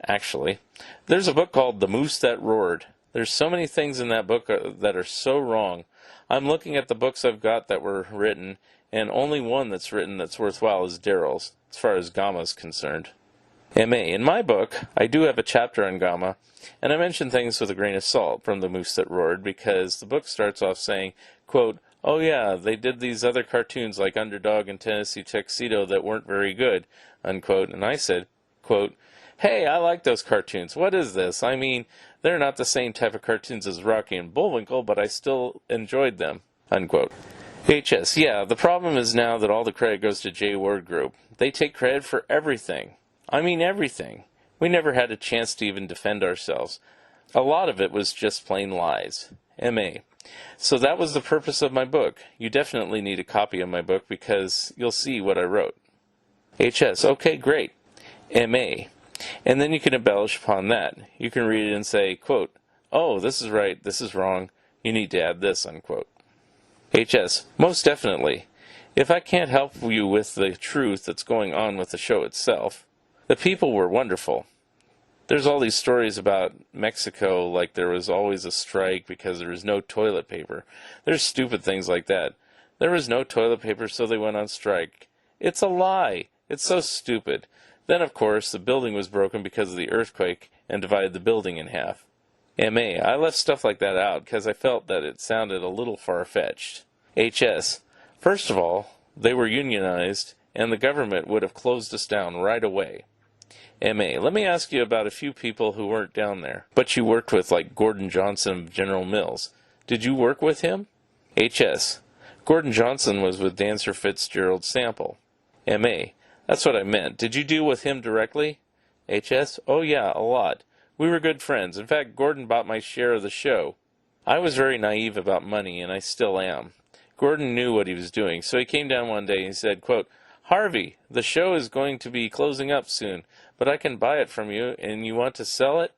Actually, there's a book called The Moose That Roared. There's so many things in that book that are so wrong. I'm looking at the books I've got that were written, and only one that's written that's worthwhile is Daryl's, as far as Gamma's concerned. M.A. In my book, I do have a chapter on Gamma, and I mention things with a grain of salt from The Moose That Roared because the book starts off saying, quote, oh yeah, they did these other cartoons like Underdog and Tennessee Tuxedo that weren't very good, unquote, and I said, quote, hey, I like those cartoons. What is this? I mean, they're not the same type of cartoons as Rocky and Bullwinkle, but I still enjoyed them, unquote. H.S. Yeah, the problem is now that all the credit goes to J. Ward Group. They take credit for everything. I mean everything. We never had a chance to even defend ourselves. A lot of it was just plain lies. M.A. So that was the purpose of my book. You definitely need a copy of my book because you'll see what I wrote. HS, okay, great. MA, and then you can embellish upon that. You can read it and say, quote, oh, this is right, this is wrong, you need to add this, unquote. HS, most definitely. If I can't help you with the truth that's going on with the show itself, the people were wonderful. There's all these stories about Mexico, like there was always a strike because there was no toilet paper. There's stupid things like that. There was no toilet paper, so they went on strike. It's a lie. It's so stupid. Then, of course, the building was broken because of the earthquake and divided the building in half. MA, I left stuff like that out because I felt that it sounded a little far-fetched. HS, first of all, they were unionized, and the government would have closed us down right away. MA, let me ask you about a few people who weren't down there, but you worked with, like Gordon Johnson of General Mills. Did you work with him? HS, Gordon Johnson was with Dancer Fitzgerald Sample. MA, that's what I meant. Did you deal with him directly? HS, oh yeah, a lot. We were good friends. In fact, Gordon bought my share of the show. I was very naive about money, and I still am. Gordon knew what he was doing, so he came down one day and said, quote, Harvey, the show is going to be closing up soon, but I can buy it from you, and you want to sell it?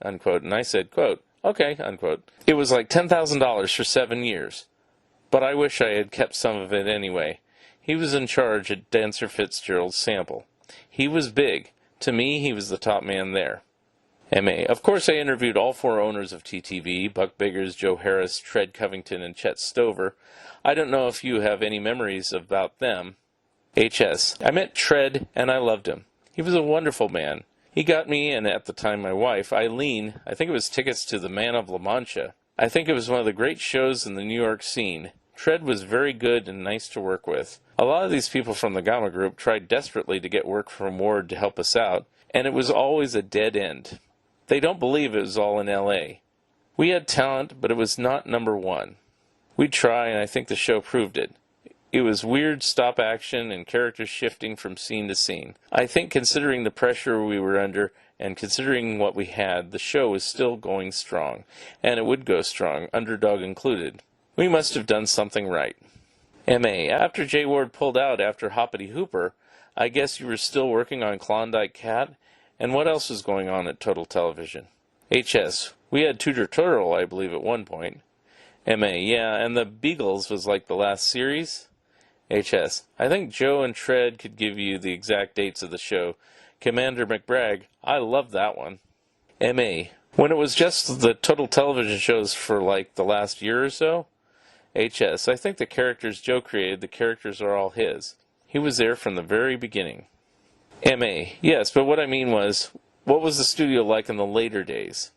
Unquote. And I said, quote, okay, unquote. It was like $10,000 for 7 years, but I wish I had kept some of it anyway. He was in charge at Dancer Fitzgerald Sample. He was big. To me, he was the top man there. MA, of course I interviewed all 4 owners of TTV, Buck Biggers, Joe Harris, Tread Covington, and Chet Stover. I don't know if you have any memories about them. HS, I met Tread, and I loved him. He was a wonderful man. He got me, and at the time my wife, Eileen, I think it was tickets to The Man of La Mancha. I think it was one of the great shows in the New York scene. Tread was very good and nice to work with. A lot of these people from the Gamma Group tried desperately to get work from Ward to help us out, and it was always a dead end. They don't believe it was all in L.A. We had talent, but it was not number one. We'd try, and I think the show proved it. It was weird stop action and characters shifting from scene to scene. I think considering the pressure we were under and considering what we had, the show was still going strong, and it would go strong, underdog included. We must have done something right. MA, after Jay Ward pulled out after Hoppity Hooper, I guess you were still working on Klondike Cat? And what else was going on at Total Television? HS, we had Tudor Turtle, I believe, at one point. MA, yeah, and the Beagles was like the last series? HS, I think Joe and Tread could give you the exact dates of the show. Commander McBragg, I loved that one. MA, when it was just the Total Television shows for like the last year or so? HS, I think the characters Joe created, the characters are all his. He was there from the very beginning. MA, yes, but what I mean was, what was the studio like in the later days?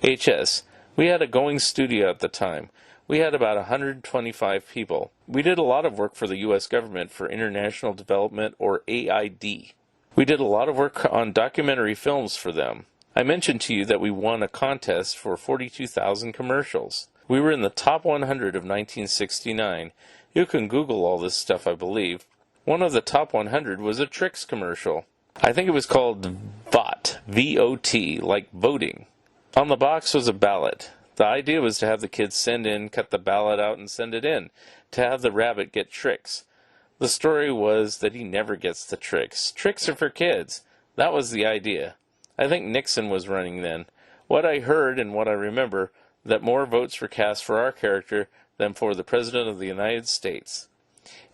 HS, we had a going studio at the time. We had about 125 people. We did a lot of work for the U.S. government for International Development, or AID. We did a lot of work on documentary films for them. I mentioned to you that we won a contest for 42,000 commercials. We were in the top 100 of 1969. You can Google all this stuff, I believe. One of the top 100 was a Trix commercial. I think it was called VOT, V-O-T, like voting. On the box was a ballot. The idea was to have the kids send in, cut the ballot out, and send it in, to have the rabbit get Trix. The story was that he never gets the Trix. Tricks are for kids. That was the idea. I think Nixon was running then. What I heard and what I remember, that more votes were cast for our character than for the President of the United States.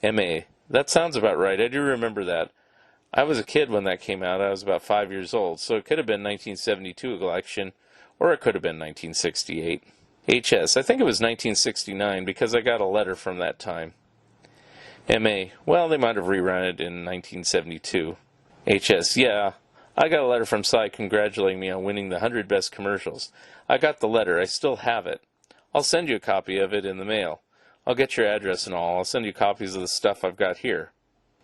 M.A. That sounds about right. I do remember that. I was a kid when that came out. I was about 5 years old, so it could have been 1972 election, or it could have been 1968. HS, I think it was 1969, because I got a letter from that time. M.A., well, they might have rerun it in 1972. HS, yeah, I got a letter from Cy congratulating me on winning the 100 best commercials. I got the letter. I still have it. I'll send you a copy of it in the mail. I'll get your address and all. I'll send you copies of the stuff I've got here.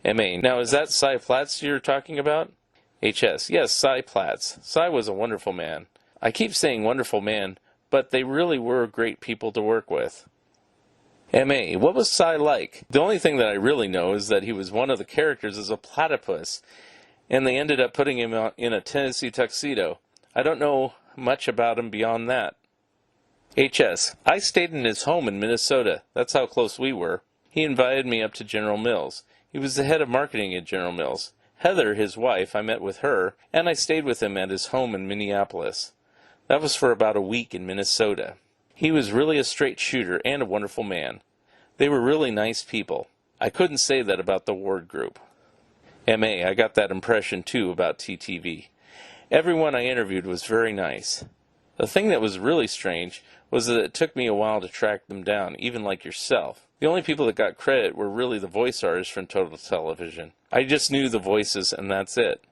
M.A., now is that Cy Platts you're talking about? HS, yes, Cy Platts. Cy was a wonderful man. I keep saying wonderful man, but they really were great people to work with. M.A., what was Cy like? The only thing that I really know is that he was one of the characters as a platypus, and they ended up putting him in a Tennessee tuxedo. I don't know much about him beyond that. HS, I stayed in his home in Minnesota. That's how close we were. He invited me up to General Mills. He was the head of marketing at General Mills. Heather, his wife, I met with her, and I stayed with him at his home in Minneapolis. That was for about a week in Minnesota. He was really a straight shooter and a wonderful man. They were really nice people. I couldn't say that about the Ward Group. M.A., I got that impression too about TTV. Everyone I interviewed was very nice. The thing that was really strange was that it took me a while to track them down, even like yourself. The only people that got credit were really the voice artists from Total Television. I just knew the voices and that's it.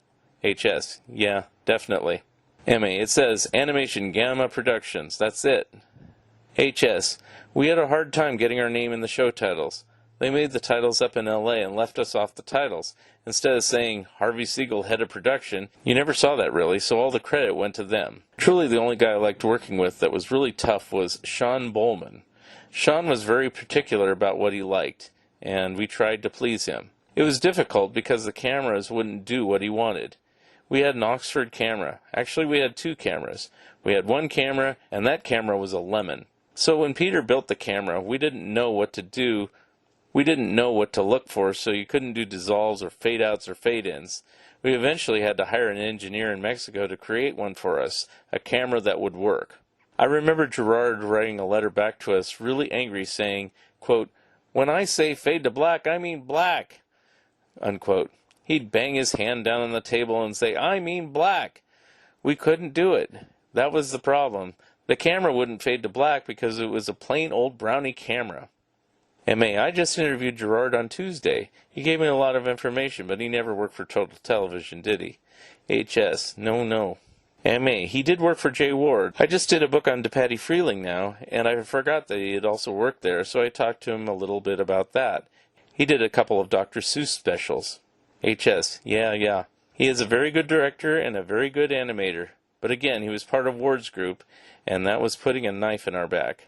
HS, yeah, definitely. M.A., it says Animation Gamma Productions, that's it. HS, we had a hard time getting our name in the show titles. They made the titles up in L.A. and left us off the titles. Instead of saying Harvey Siegel, head of production, you never saw that really, so all the credit went to them. Truly the only guy I liked working with that was really tough was Sean Bowman. Sean was very particular about what he liked, and we tried to please him. It was difficult because the cameras wouldn't do what he wanted. We had an Oxford camera. Actually, we had 2 cameras. We had one camera, and that camera was a lemon. So when Peter built the camera, we didn't know what to do. We didn't know what to look for, so you couldn't do dissolves or fade-outs or fade-ins. We eventually had to hire an engineer in Mexico to create one for us, a camera that would work. I remember Gerard writing a letter back to us, really angry, saying, quote, "When I say fade to black, I mean black," unquote. He'd bang his hand down on the table and say, "I mean black." We couldn't do it. That was the problem. The camera wouldn't fade to black because it was a plain old brownie camera. M.A., I just interviewed Gerard on Tuesday. He gave me a lot of information, but he never worked for Total Television, did he? HS, no. M.A., he did work for Jay Ward. I just did a book on DePatty Freeling now, and I forgot that he had also worked there, so I talked to him a little bit about that. He did a couple of Dr. Seuss specials. HS, yeah. He is a very good director and a very good animator. But again, he was part of Ward's group, and that was putting a knife in our back.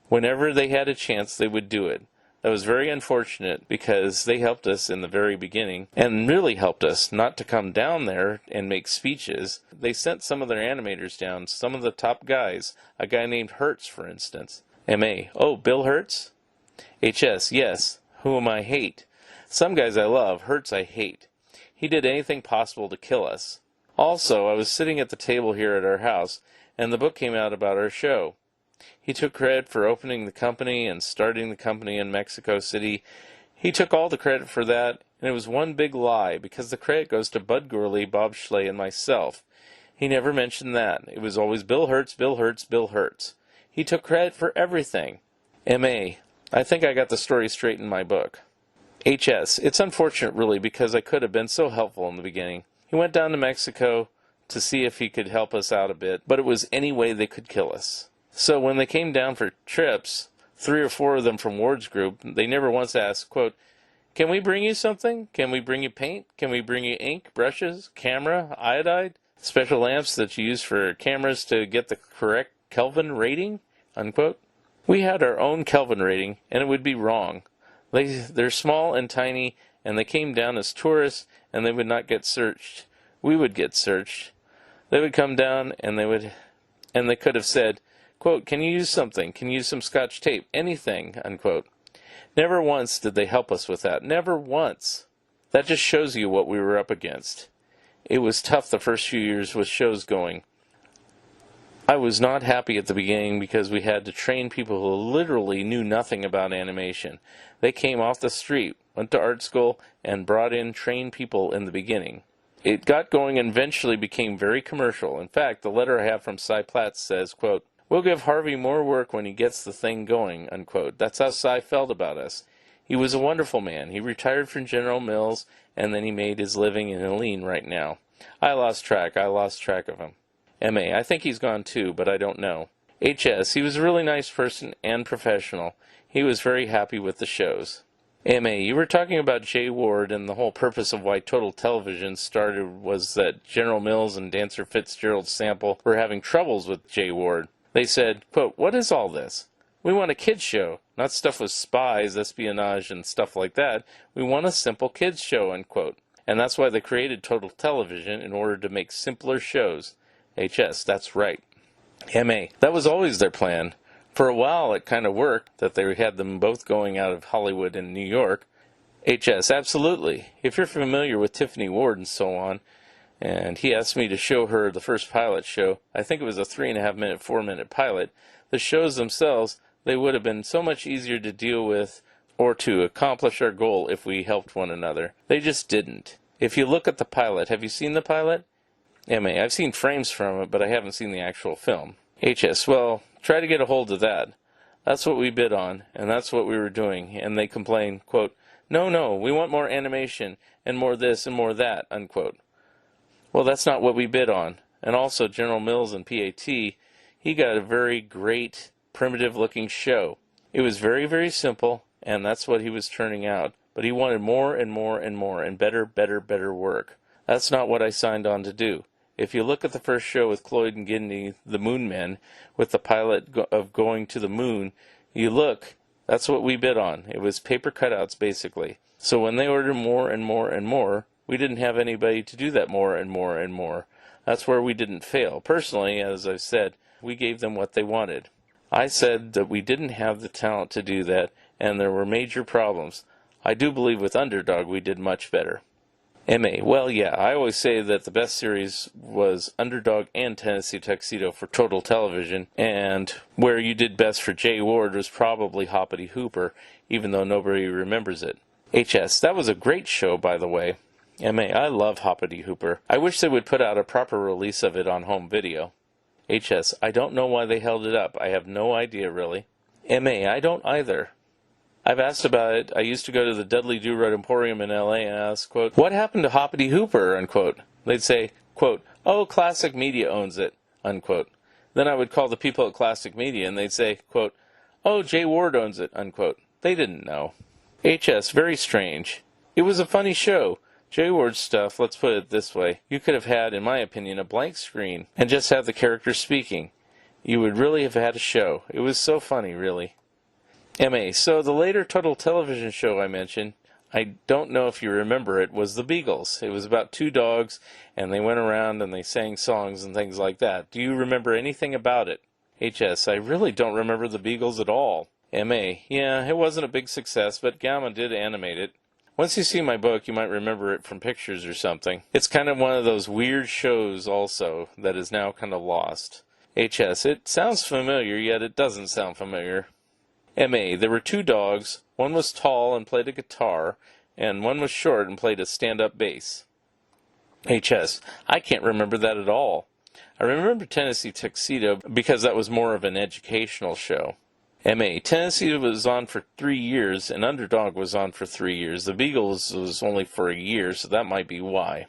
Whenever they had a chance, they would do it. That was very unfortunate because they helped us in the very beginning and really helped us not to come down there and make speeches. They sent some of their animators down, some of the top guys, a guy named Hertz, for instance. M.A., oh, Bill Hertz? HS, yes, whom I hate. Some guys I love, Hertz I hate. He did anything possible to kill us. Also, I was sitting at the table here at our house, and the book came out about our show. He took credit for opening the company and starting the company in Mexico City. He took all the credit for that, and it was one big lie, because the credit goes to Bud Gurley, Bob Schley, and myself. He never mentioned that. It was always Bill Hertz, Bill Hertz, Bill Hertz. He took credit for everything. M.A., I think I got the story straight in my book. HS, it's unfortunate really, because I could have been so helpful in the beginning. He went down to Mexico to see if he could help us out a bit, but it was any way they could kill us. So when they came down for trips, 3 or 4 of them from Ward's group, they never once asked, quote, "Can we bring you something? Can we bring you paint? Can we bring you ink, brushes, camera, iodide, special lamps that you use for cameras to get the correct Kelvin rating?" Unquote. We had our own Kelvin rating, and it would be wrong. They're small and tiny, and they came down as tourists, and they would not get searched. We would get searched. They would come down, and they could have said, quote, "Can you use something? Can you use some Scotch tape? Anything," unquote. Never once did they help us with that. Never once. That just shows you what we were up against. It was tough the first few years with shows going. I was not happy at the beginning because we had to train people who literally knew nothing about animation. They came off the street, went to art school, and brought in trained people in the beginning. It got going and eventually became very commercial. In fact, the letter I have from Cy Platt says, quote, "We'll give Harvey more work when he gets the thing going," unquote. That's how Cy felt about us. He was a wonderful man. He retired from General Mills, and then he made his living in Helene right now. I lost track of him. M.A., I think he's gone too, but I don't know. HS, he was a really nice person and professional. He was very happy with the shows. M.A., you were talking about Jay Ward, and the whole purpose of why Total Television started was that General Mills and Dancer Fitzgerald Sample were having troubles with Jay Ward. They said, quote, "What is all this? We want a kids show, not stuff with spies, espionage, and stuff like that. We want a simple kids show," unquote. And that's why they created Total Television, in order to make simpler shows. HS, that's right. M.A. That was always their plan. For a while it kind of worked, that they had them both going out of Hollywood and New York. H.S. Absolutely. If you're familiar with Tiffany Ward and so on, and he asked me to show her the first pilot show, I think it was a 3.5-minute, 4-minute pilot, the shows themselves, they would have been so much easier to deal with or to accomplish our goal if we helped one another. They just didn't. If you look at the pilot, have you seen the pilot? M.A. I've seen frames from it, but I haven't seen the actual film. H.S. Well, try to get a hold of that. That's what we bid on, and that's what we were doing. And they complained, quote, No, we want more animation, and more this and more that, unquote. Well, that's not what we bid on. And also, General Mills and PAT, he got a very great, primitive-looking show. It was very, very simple, and that's what he was turning out. But he wanted more and more and more, and better work. That's not what I signed on to do. If you look at the first show with Cloyd and Gidney, the Moon Men, with the pilot of going to the moon, you look, that's what we bid on. It was paper cutouts, basically. So when they ordered more and more and more, we didn't have anybody to do that more and more and more. That's where we didn't fail. Personally, as I've said, we gave them what they wanted. I said that we didn't have the talent to do that, and there were major problems. I do believe with Underdog we did much better. M.A. Well, yeah, I always say that the best series was Underdog and Tennessee Tuxedo for total television, and where you did best for Jay Ward was probably Hoppity Hooper, even though nobody remembers it. H.S. That was a great show, by the way. M.A. I love Hoppity Hooper. I wish they would put out a proper release of it on home video. H.S. I don't know why they held it up. I have no idea, really. M.A. I don't either. I've asked about it. I used to go to the Dudley Do-Rut Emporium in L.A. and ask, quote, what happened to Hoppity Hooper, unquote. They'd say, quote, oh, Classic Media owns it, unquote. Then I would call the people at Classic Media and they'd say, quote, oh, Jay Ward owns it, unquote. They didn't know. H.S. Very strange. It was a funny show. Jay Ward's stuff, let's put it this way, you could have had, in my opinion, a blank screen and just have the characters speaking. You would really have had a show. It was so funny, really. M.A. So the later total television show I mentioned, I don't know if you remember it, was The Beagles. It was about 2 dogs, and they went around and they sang songs and things like that. Do you remember anything about it? H.S. I really don't remember The Beagles at all. M.A. Yeah, it wasn't a big success, but Gamma did animate it. Once you see my book, you might remember it from pictures or something. It's kind of one of those weird shows also that is now kind of lost. H.S. It sounds familiar, yet it doesn't sound familiar. M.A. There were 2 dogs. One was tall and played a guitar, and one was short and played a stand-up bass. H.S. I can't remember that at all. I remember Tennessee Tuxedo because that was more of an educational show. M.A. Tennessee was on for 3 years, and Underdog was on for 3 years. The Beagles was only for a year, so that might be why.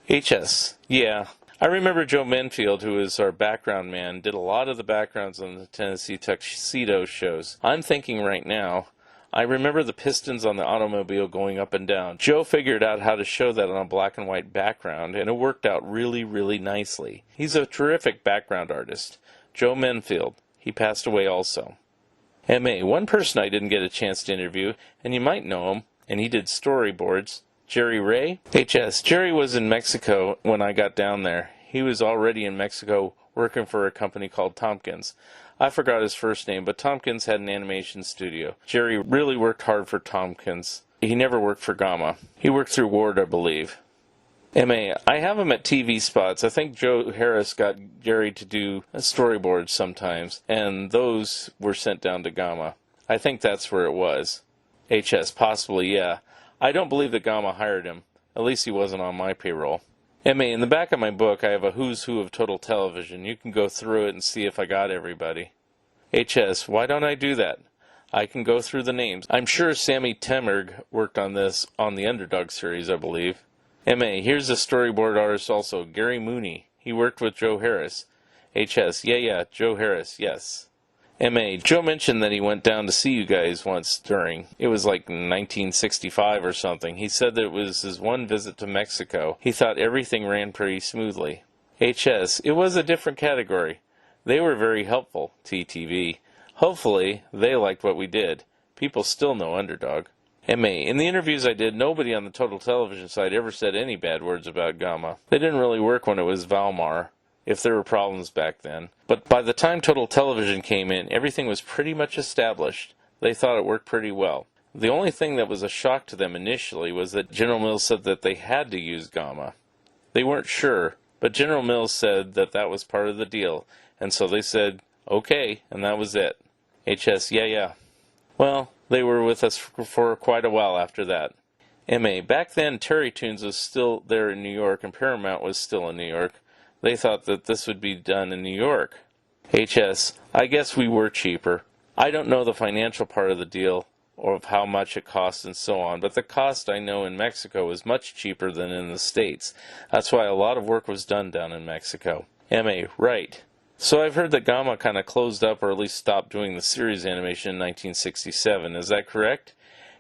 H.S. Yeah. I remember Joe Menfield, who is our background man, did a lot of the backgrounds on the Tennessee Tuxedo shows. I'm thinking right now, I remember the pistons on the automobile going up and down. Joe figured out how to show that on a black and white background, and it worked out really, really nicely. He's a terrific background artist. Joe Menfield. He passed away also. M.A. One person I didn't get a chance to interview, and you might know him, and he did storyboards. Jerry Ray? H.S. Jerry was in Mexico when I got down there. He was already in Mexico working for a company called Tompkins. I forgot his first name, but Tompkins had an animation studio. Jerry really worked hard for Tompkins. He never worked for Gamma. He worked through Ward, I believe. M.A. I have him at TV spots. I think Joe Harris got Jerry to do storyboards sometimes, and those were sent down to Gamma. I think that's where it was. H.S. Possibly, yeah. I don't believe that Gamma hired him. At least he wasn't on my payroll. M.A. In the back of my book, I have a who's who of total television. You can go through it and see if I got everybody. H.S. Why don't I do that? I can go through the names. I'm sure Sammy Temerg worked on this on the Underdog series, I believe. M.A. Here's a storyboard artist also, Gary Mooney. He worked with Joe Harris. H.S. Yeah, Joe Harris, yes. M.A. Joe mentioned that he went down to see you guys once during, it was like 1965 or something. He said that it was his one visit to Mexico. He thought everything ran pretty smoothly. H.S. It was a different category. They were very helpful, TTV. Hopefully, they liked what we did. People still know Underdog. M.A. In the interviews I did, nobody on the total television side ever said any bad words about Gamma. They didn't really work when it was Valmar. if there were problems back then. But by the time Total Television came in, everything was pretty much established. They thought it worked pretty well. The only thing that was a shock to them initially was that General Mills said that they had to use Gamma. They weren't sure, but General Mills said that that was part of the deal, and so they said, okay, and that was it. HS, yeah. Well, they were with us for quite a while after that. MA, back then Terry Toons was still there in New York and Paramount was still in New York. They thought that this would be done in New York. HS, I guess we were cheaper. I don't know the financial part of the deal or of how much it costs and so on, but the cost I know in Mexico was much cheaper than in the States. That's why a lot of work was done down in Mexico. MA, right. So I've heard that Gamma kind of closed up or at least stopped doing the series animation in 1967. Is that correct?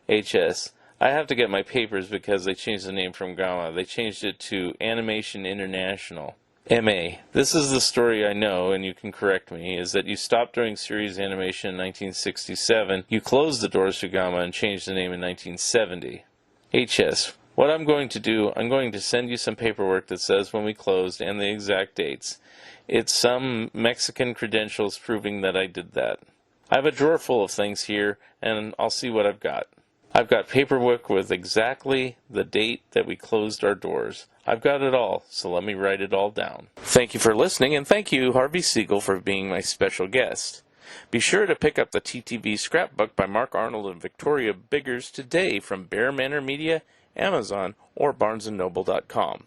HS, I have to get my papers because they changed the name from Gamma. They changed it to Animation International. MA, this is the story I know, and you can correct me, is that you stopped doing series animation in 1967, you closed the doors to Gamma and changed the name in 1970. HS, what I'm going to do, I'm going to send you some paperwork that says when we closed and the exact dates. It's some Mexican credentials proving that I did that. I have a drawer full of things here, and I'll see what I've got. I've got paperwork with exactly the date that we closed our doors. I've got it all, so let me write it all down. Thank you for listening, and thank you, Harvey Siegel, for being my special guest. Be sure to pick up the TTV Scrapbook by Mark Arnold and Victoria Biggers today from Bear Manor Media, Amazon, or BarnesandNoble.com.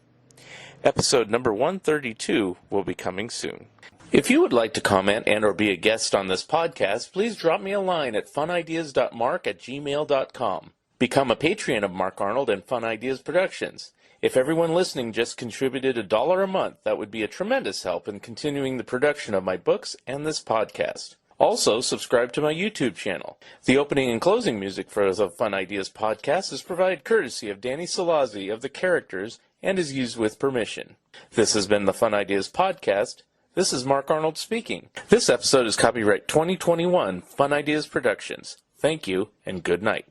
Episode number 132 will be coming soon. If you would like to comment and or be a guest on this podcast, please drop me a line at funideas.mark@gmail.com. Become a Patreon of Mark Arnold and Fun Ideas Productions. If everyone listening just contributed $1 a month, that would be a tremendous help in continuing the production of my books and this podcast. Also, subscribe to my YouTube channel. The opening and closing music for the Fun Ideas podcast is provided courtesy of Danny Salazzi of The Characters and is used with permission. This has been the Fun Ideas podcast. This is Mark Arnold speaking. This episode is copyright 2021 Fun Ideas Productions. Thank you and good night.